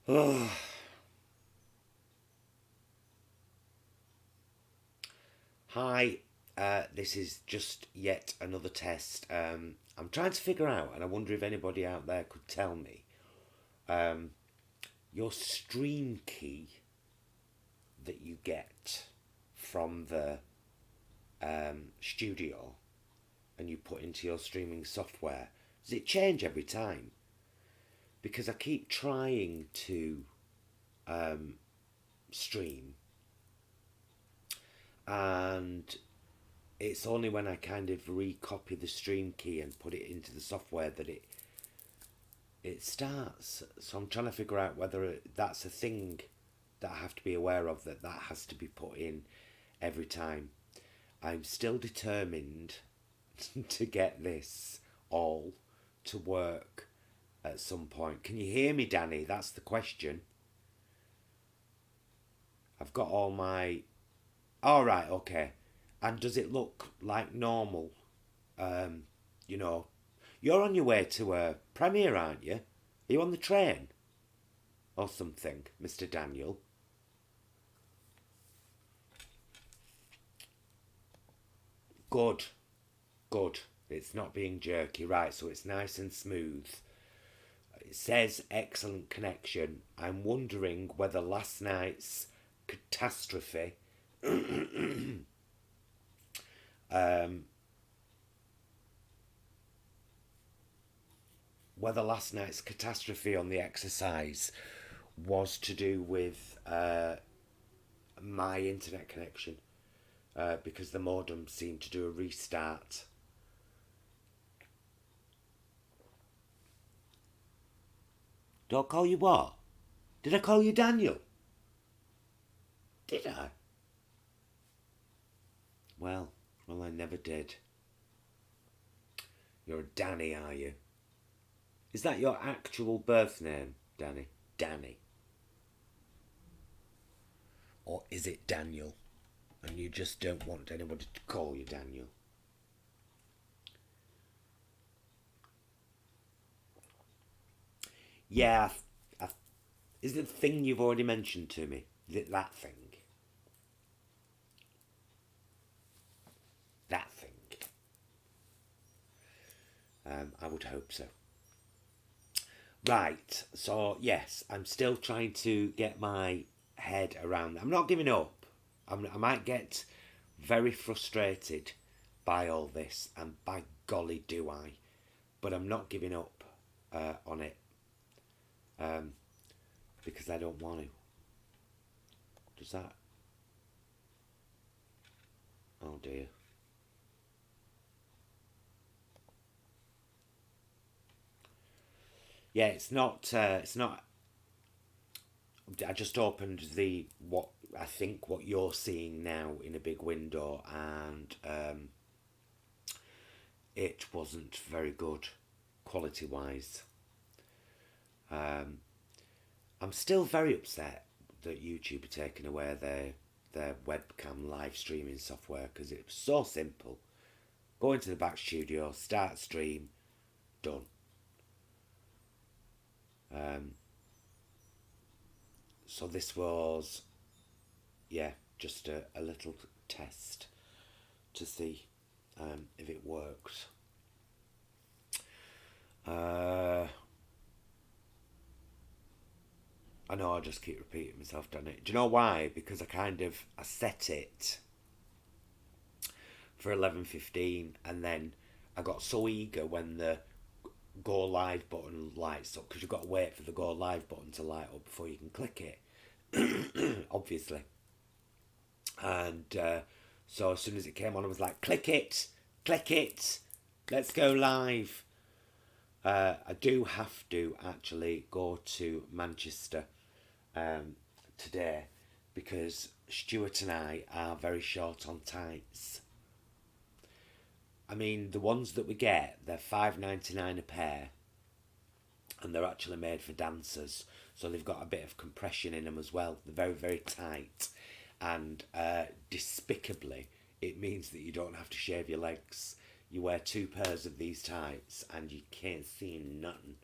Oh, hi, this is just yet another test. I'm trying to figure out, and I wonder if anybody out there could tell me, um, your stream key that you get from the studio and you put into your streaming software. Does it change every time? Because I keep trying to stream, and it's only when I kind of recopy the stream key and put it into the software that it starts. So I'm trying to figure out whether that's a thing that I have to be aware of, that has to be put in every time. I'm still determined to get this all to work at some point. Can you hear me, Danny? That's the question. I've got all my. All right, okay. And does it look like normal? Um, you know, you're on your way to a premiere, aren't you? Are you on the train or something, Mr. Daniel? Good, good. It's not being jerky, right? So it's nice and smooth. It says excellent connection. I'm wondering whether last night's catastrophe, um, on the exercise was to do with my internet connection, because the modem seemed to do a restart. Don't call you what? Did I call you Daniel? Did I? Well, I never did. You're a Danny, are you? Is that your actual birth name, Danny? Danny. Or is it Daniel? And you just don't want anybody to call you Daniel? Yeah, is it the thing you've already mentioned to me? Is it that thing? That thing. I would hope so. Right, so yes, I'm still trying to get my head around. I'm not giving up. I might get very frustrated by all this, and by golly, do I. But I'm not giving up on it, um, because I don't want to. Does that? Oh dear. Yeah, it's not. It's not. I just opened the what I think what you're seeing now in a big window, and it wasn't very good quality wise. Um, I'm still very upset that YouTube are taking away their webcam live streaming software, because it was so simple. Go into the back studio, start stream, done. Um, so this was, yeah, just a little test to see if it worked. Uh, I know I just keep repeating myself, don't it? Do you know why? Because I set it for 11:15, and then I got so eager when the go live button lights up, because you've got to wait for the go live button to light up before you can click it, obviously. And so as soon as it came on, I was like, click it, let's go live. I do have to actually go to Manchester today, because Stuart and I are very short on tights. I mean, the ones that we get, they're 5.99 a pair, and they're actually made for dancers, so they've got a bit of compression in them as well. They're very, very tight, and despicably, it means that you don't have to shave your legs. You wear two pairs of these tights, and you can't see nothing.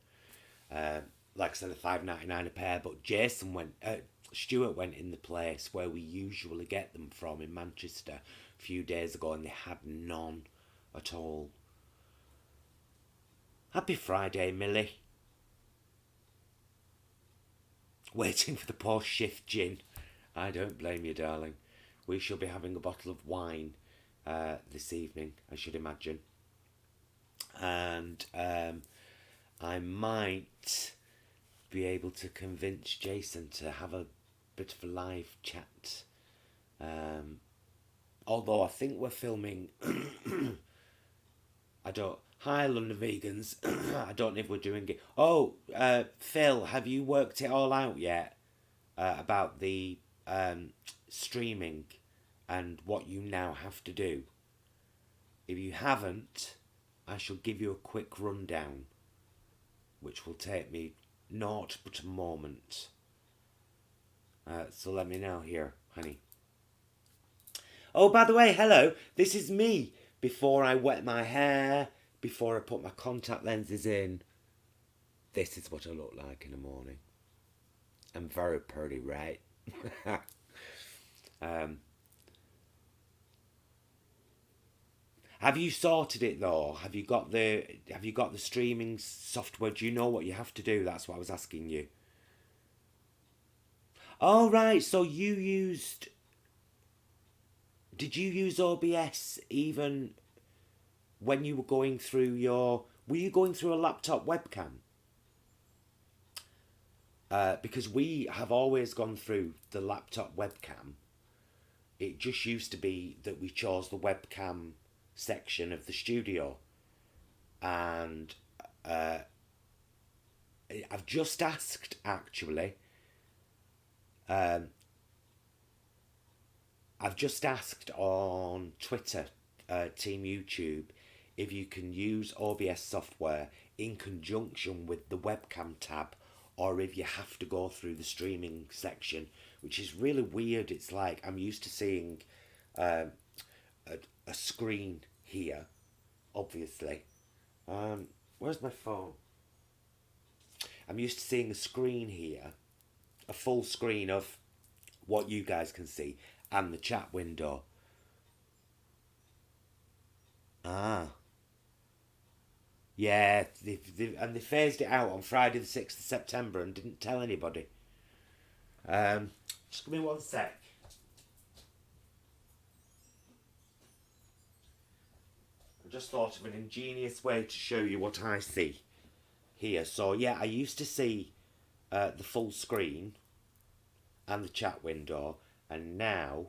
Uh, like I said, the $5.99 a pair. But Stuart went in the place where we usually get them from in Manchester a few days ago, and they had none at all. Happy Friday, Millie. Waiting for the post-shift gin. I don't blame you, darling. We shall be having a bottle of wine this evening, I should imagine. And I might be able to convince Jason to have a bit of a live chat. Although I think we're filming... Hi, London Vegans. I don't know if we're doing it. Oh, Phil, have you worked it all out yet? About the streaming and what you now have to do? If you haven't, I shall give you a quick rundown, which will take me naught but a moment. So let me know here, honey. Oh, by the way, hello. This is me before I wet my hair, before I put my contact lenses in. This is what I look like in the morning. I'm very pretty, right? Have you sorted it though? Have you got the streaming software? Do you know what you have to do? That's what I was asking you. Oh right, so did you use OBS even when you were going through were you going through a laptop webcam? Because we have always gone through the laptop webcam. It just used to be that we chose the webcam section of the studio. And I've just asked, actually, I've just asked on Twitter, Team YouTube, if you can use OBS software in conjunction with the webcam tab, or if you have to go through the streaming section, which is really weird. It's like I'm used to seeing a screen here, obviously. Where's my phone? I'm used to seeing a screen here, a full screen of what you guys can see, and the chat window. Ah. Yeah, they phased it out on Friday the 6th of September and didn't tell anybody. Just give me one sec. I just thought of an ingenious way to show you what I see here. So yeah, I used to see the full screen and the chat window, and now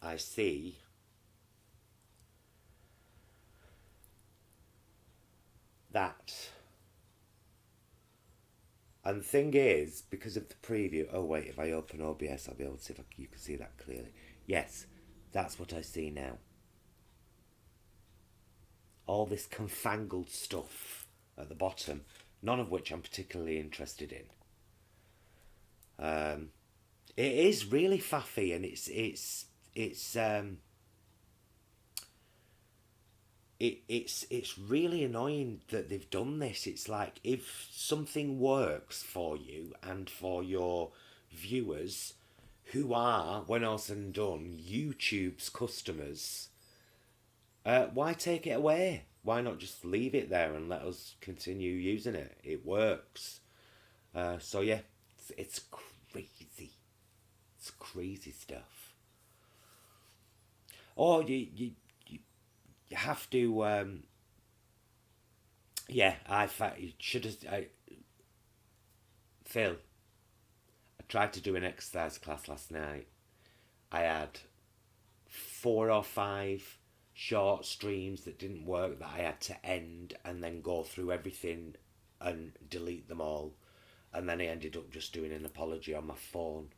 I see that. And the thing is, because of the preview... Oh, wait, if I open OBS, I'll be able to see if you can see that clearly. Yes, that's what I see now. All this confangled stuff at the bottom, none of which I'm particularly interested in. It is really faffy, and it's really annoying that they've done this. It's like, if something works for you and for your viewers, who are, when all said and done, YouTube's customers, why take it away? Why not just leave it there and let us continue using it? It works. So yeah, it's crazy. It's crazy stuff. Or you have to. Yeah, you should have. Phil, I tried to do an exercise class last night. I had 4 or 5 short streams that didn't work, that I had to end and then go through everything and delete them all. And then I ended up just doing an apology on my phone.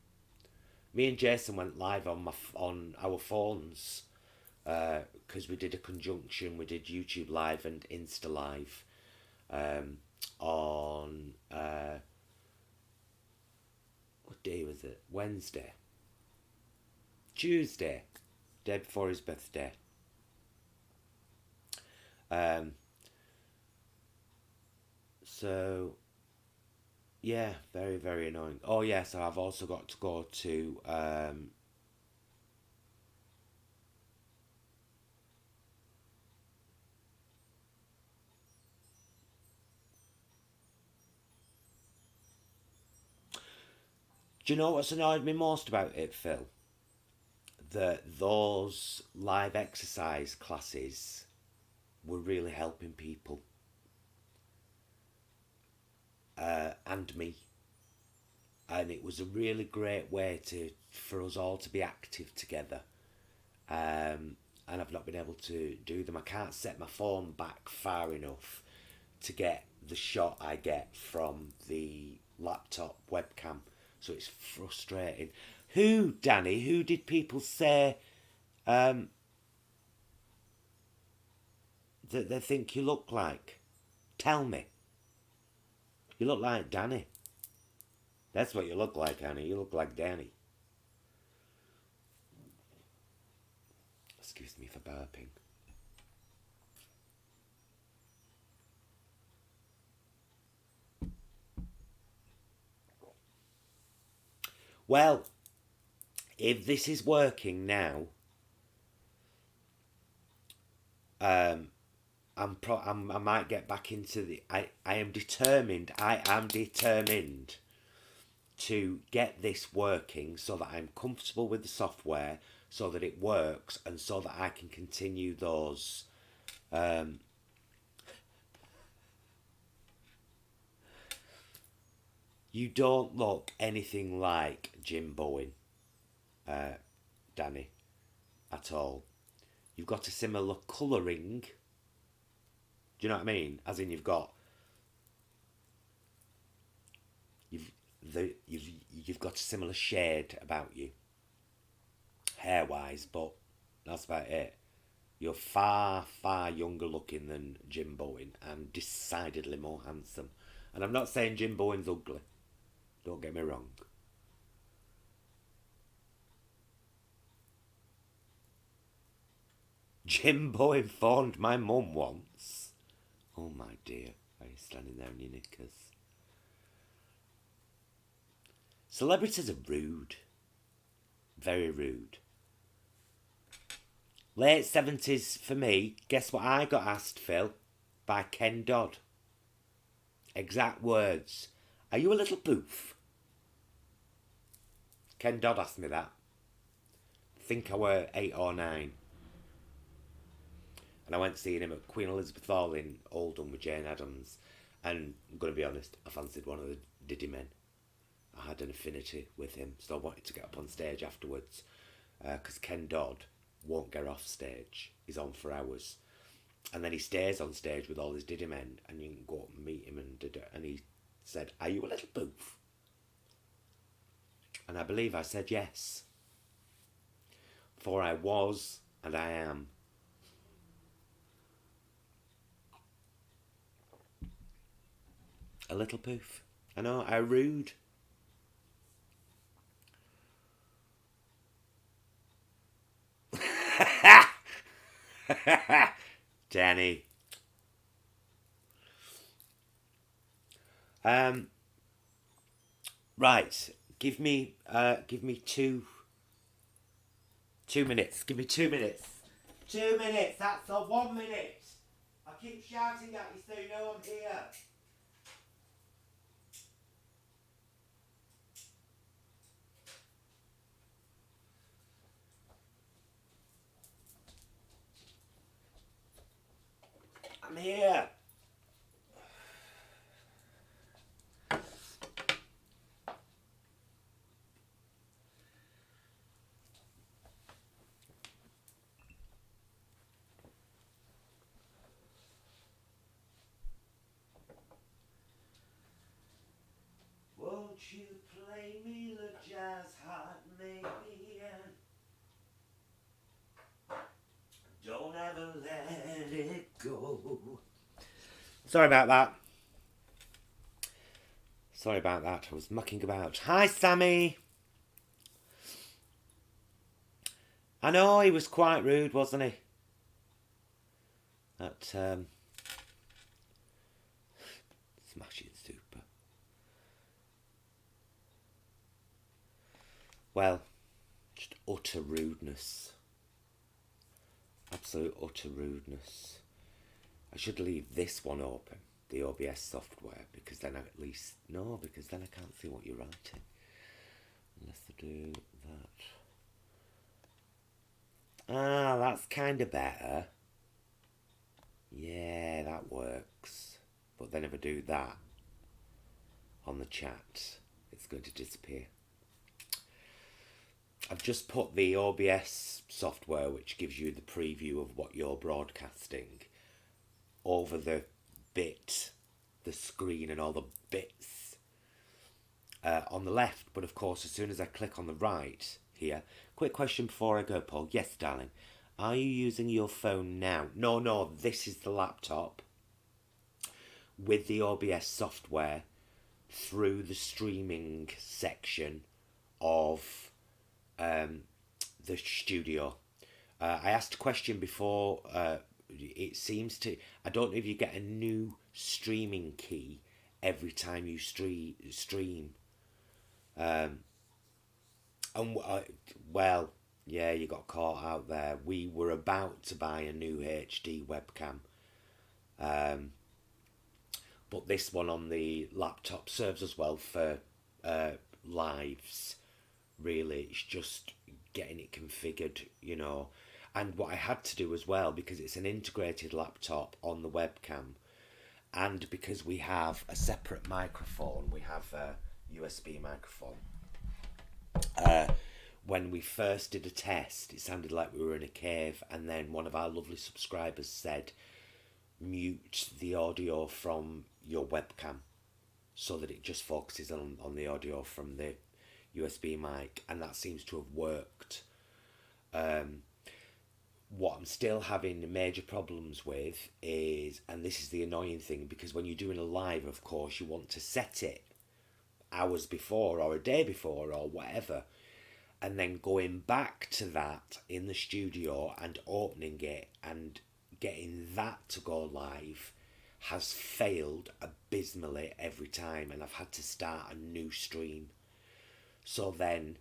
Me and Jason went live on our phones, because we did a conjunction. We did YouTube Live and Insta Live on what day was it? Wednesday, Tuesday. day before his birthday. Um, so yeah, very very annoying. Oh yeah, so I've also got to go to do you know what's annoyed me most about it, Phil? That those live exercise classes were really helping people and me, and it was a really great way to for us all to be active together. And I've not been able to do them. I can't set my phone back far enough to get the shot I get from the laptop webcam, so it's frustrating. Who, Danny? Who did people say um, that they think you look like? Tell me. You look like Danny. That's what you look like, Annie. You look like Danny. Excuse me for burping. Well, if this is working now, I might get back into the. I am determined. I am determined to get this working so that I'm comfortable with the software, so that it works, and so that I can continue those. You don't look anything like Jim Bowen, Danny, at all. You've got a similar colouring. Do you know what I mean? As in, you've you've got a similar shade about you, hair wise, but that's about it. You're far, far younger looking than Jim Bowen and decidedly more handsome. And I'm not saying Jim Bowen's ugly. Don't get me wrong. Jim Bowen phoned my mum once. Oh my dear. Are you standing there in your knickers? Celebrities are rude. Very rude. Late 70s for me. Guess what I got asked, Phil? By Ken Dodd. Exact words. Are you a little boof? Ken Dodd asked me that. I think I were 8 or 9. And I went seeing him at Queen Elizabeth Hall in Oldham with Jane Addams. And I'm going to be honest, I fancied one of the Diddy men. I had an affinity with him, so I wanted to get up on stage afterwards. Because Ken Dodd won't get off stage. He's on for hours. And then he stays on stage with all his Diddy men, and you can go up and meet him. And he said, "Are you a little boof?" And I believe I said yes. For I was, and I am. A little poof. I know, how rude. Danny. Right. Give me 2 minutes. Give me 2 minutes. 2 minutes. That's a 1 minute. I keep shouting at you so you know I'm here. I'm here. Won't you play me the jazz heart, maybe? Don't ever let it go. Sorry about that. Sorry about that. I was mucking about. Hi, Sammy. I know he was quite rude, wasn't he? That smashing super. Well, just utter rudeness. Absolute utter rudeness. I should leave this one open, the OBS software, because then I at least no, because then I can't see what you're writing. Unless I do that. Ah, that's kind of better. Yeah, that works. But then if I do that on the chat, it's going to disappear. I've just put the OBS software, which gives you the preview of what you're broadcasting, over the screen and all the bits on the left. But of course, as soon as I click on the right here, quick question before I go, Paul. Yes, darling. Are you using your phone now? No, this is the laptop with the OBS software through the streaming section of the studio. I asked a question before. It seems to. I don't know if you get a new streaming key every time you stream. And well, yeah, you got caught out there. We were about to buy a new HD webcam, but this one on the laptop serves as well for lives. Really, it's just getting it configured, you know. And what I had to do as well, because it's an integrated laptop on the webcam, and because we have a separate microphone, we have a USB microphone. When we first did a test, it sounded like we were in a cave, and then one of our lovely subscribers said, mute the audio from your webcam so that it just focuses on the audio from the USB mic, and that seems to have worked. What I'm still having major problems with is, and this is the annoying thing, because when you're doing a live, of course, you want to set it hours before or a day before or whatever, and then going back to that in the studio and opening it and getting that to go live has failed abysmally every time, and I've had to start a new stream. So then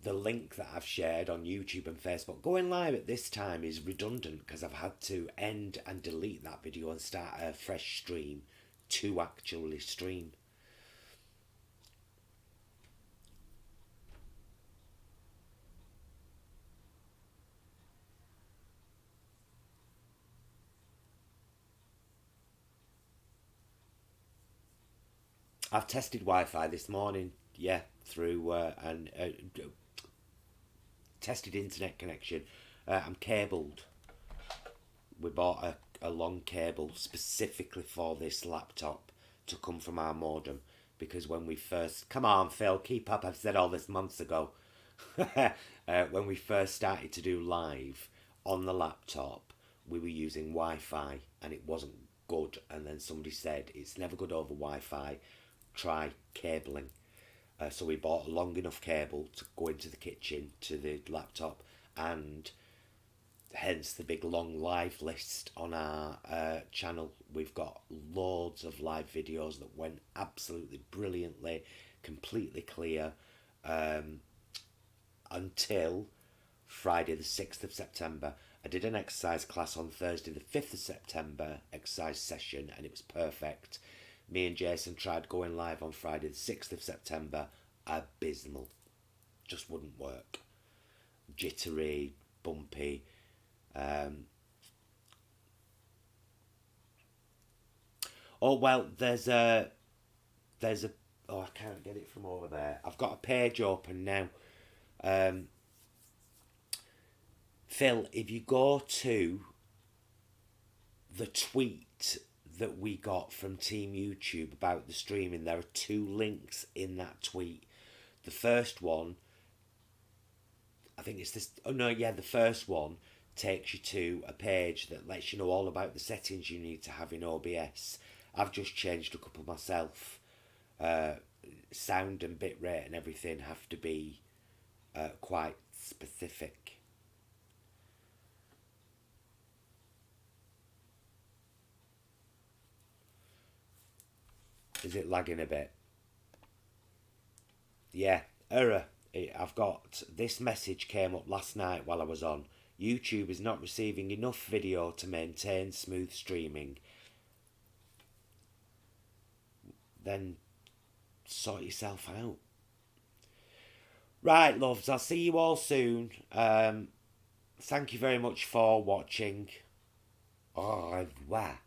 the link that I've shared on YouTube and Facebook going live at this time is redundant, because I've had to end and delete that video and start a fresh stream to actually stream. I've tested Wi-Fi this morning, yeah, through and tested internet connection. I'm cabled. We bought a long cable specifically for this laptop to come from our modem, because when we first, come on Phil, keep up, I've said all this months ago. When we first started to do live on the laptop, we were using Wi-Fi and it wasn't good, and then somebody said it's never good over Wi-Fi, try cabling. So we bought a long enough cable to go into the kitchen to the laptop, and hence the big long live list on our channel. We've got loads of live videos that went absolutely brilliantly, completely clear, until Friday the 6th of September. I did an exercise class on Thursday the 5th of September, exercise session, and it was perfect. Me and Jason tried going live on Friday the 6th of September. Abysmal. Just wouldn't work. Jittery, bumpy. Oh, well, there's a... Oh, I can't get it from over there. I've got a page open now. Phil, if you go to the tweet that we got from Team YouTube about the streaming, there are two links in that tweet. The first one, I think it's this, oh no, yeah, the first one takes you to a page that lets you know all about the settings you need to have in OBS. I've just changed a couple myself. Sound and bitrate and everything have to be quite specific. Is it lagging a bit? Yeah, error. I've got this message came up last night while I was on. YouTube is not receiving enough video to maintain smooth streaming. Then sort yourself out. Right, loves, I'll see you all soon. Thank you very much for watching. Au revoir.